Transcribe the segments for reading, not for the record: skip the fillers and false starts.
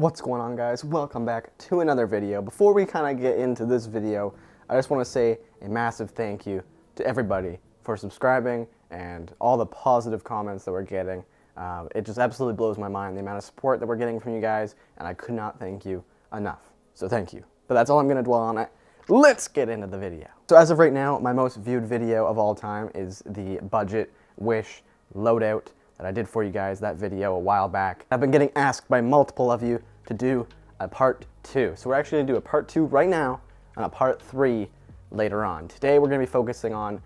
What's going on, guys? Welcome back to another video. Before we kind of get into this video, I just want to say a massive thank you to everybody for subscribing and all the positive comments that we're getting. It just absolutely blows my mind, the amount of support that we're getting from you guys, and I could not thank you enough. So thank you. But that's all I'm going to dwell on it. Let's get into the video. So as of right now, my most viewed video of all time is the budget wish loadout that I did for you guys, that video a while back. I've been getting asked by multiple of you to do a part 2. So we're actually going to do a part 2 right now and a part 3 later on. Today we're going to be focusing on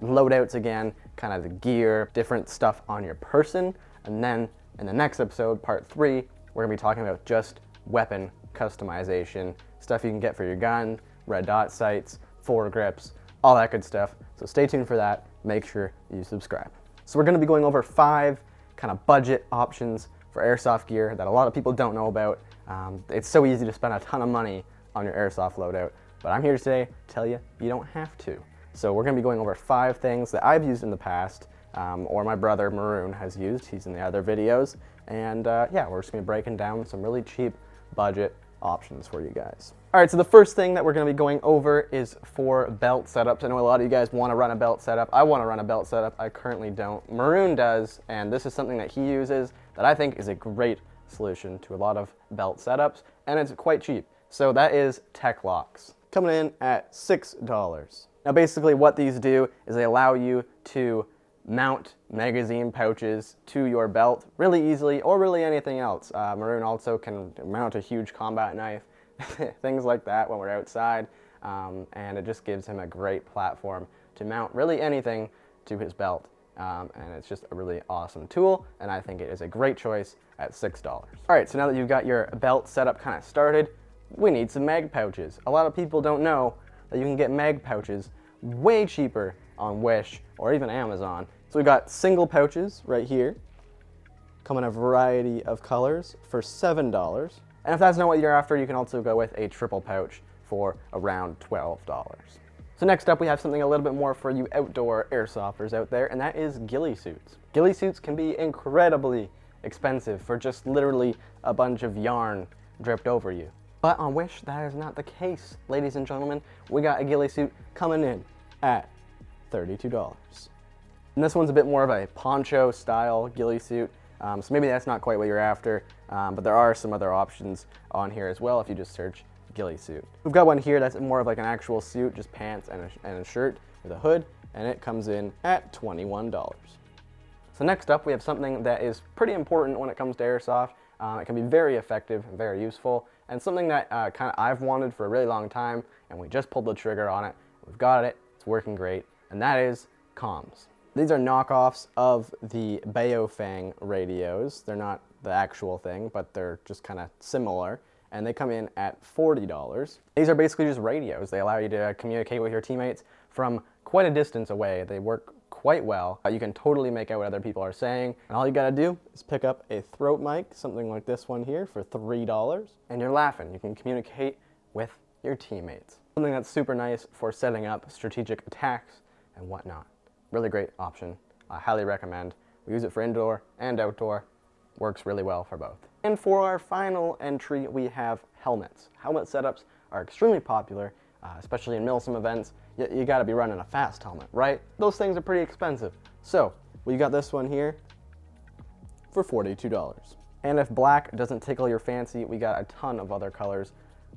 loadouts again, kind of the gear, different stuff on your person, and then in the next episode, part 3, we're going to be talking about just weapon customization, stuff you can get for your gun, red dot sights, foregrips, all that good stuff. So stay tuned for that. Make sure you subscribe. So we're going to be going over 5 kind of budget options for airsoft gear that a lot of people don't know about. It's so easy to spend a ton of money on your airsoft loadout, but I'm here today to tell you you don't have to. So we're going to be going over 5 things that I've used in the past, or my brother Maroon has used. He's in the other videos, and yeah, we're just going to be breaking down some really cheap budget options for you guys. All right, so the first thing that we're going to be going over is for belt setups. I know a lot of you guys want to run a belt setup. I want to run a belt setup. I currently don't. Maroon does, and this is something that he uses that I think is a great solution to a lot of belt setups, and it's quite cheap. So that is Tech Locks, coming in at $6. Now basically what these do is they allow you to mount magazine pouches to your belt really easily, or really anything else. Maroon also can mount a huge combat knife, things like that when we're outside, and it just gives him a great platform to mount really anything to his belt. And it's just a really awesome tool, and I think it is a great choice at $6. All right, so now that you've got your belt setup kind of started, we need some mag pouches. A lot of people don't know that you can get mag pouches way cheaper on Wish or even Amazon. So we've got single pouches right here, come in a variety of colors for $7. And if that's not what you're after, you can also go with a triple pouch for around $12. So next up, we have something a little bit more for you outdoor airsofters out there, and that is ghillie suits. Ghillie suits can be incredibly expensive for just literally a bunch of yarn dripped over you. But on Wish, that is not the case. Ladies and gentlemen, we got a ghillie suit coming in at $32. And this one's a bit more of a poncho style ghillie suit, so maybe that's not quite what you're after, but there are some other options on here as well if you just search ghillie suit. We've got one here that's more of like an actual suit, just pants and a shirt with a hood, and it comes in at $21. So next up, we have something that is pretty important when it comes to airsoft. It can be very effective and very useful, and something that kind of I've wanted for a really long time, and we just pulled the trigger on it. We've got it, it's working great, and that is comms. These are knockoffs of the Baofeng radios. They're not the actual thing, but they're just kind of similar, and they come in at $40. These are basically just radios. They allow you to communicate with your teammates from quite a distance away. They work quite well. You can totally make out what other people are saying, and all you gotta do is pick up a throat mic, something like this one here, for $3, and you're laughing. You can communicate with your teammates. Something that's super nice for setting up strategic attacks and whatnot. Really great option. I highly recommend. We use it for indoor and outdoor. Works really well for both. And for our final entry, we have helmets. Helmet setups are extremely popular, especially in Milsim events. You gotta be running a fast helmet, right? Those things are pretty expensive. So we got this one here for $42. And if black doesn't tickle your fancy, we got a ton of other colors.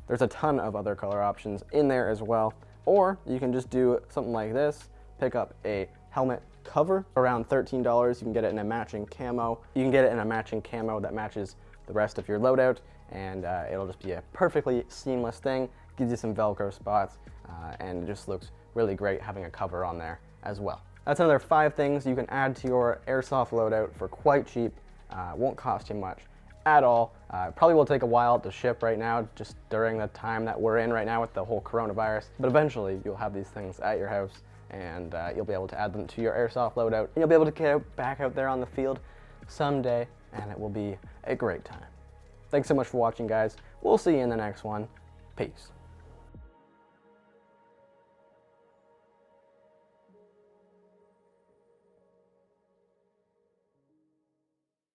There's a ton of other color options in there as well. Or you can just do something like this, pick up a helmet cover, around $13. You can get it in a matching camo. You can get it in a matching camo that matches the rest of your loadout, and it'll just be a perfectly seamless thing. Gives you some Velcro spots, and it just looks really great having a cover on there as well. That's another 5 things you can add to your airsoft loadout for quite cheap. Won't cost you much at all. Probably will take a while to ship right now, just during the time that we're in right now with the whole coronavirus, but eventually you'll have these things at your house, and you'll be able to add them to your airsoft loadout, and you'll be able to get back out there on the field someday, and it will be a great time. Thanks so much for watching, guys. We'll see you in the next one. Peace.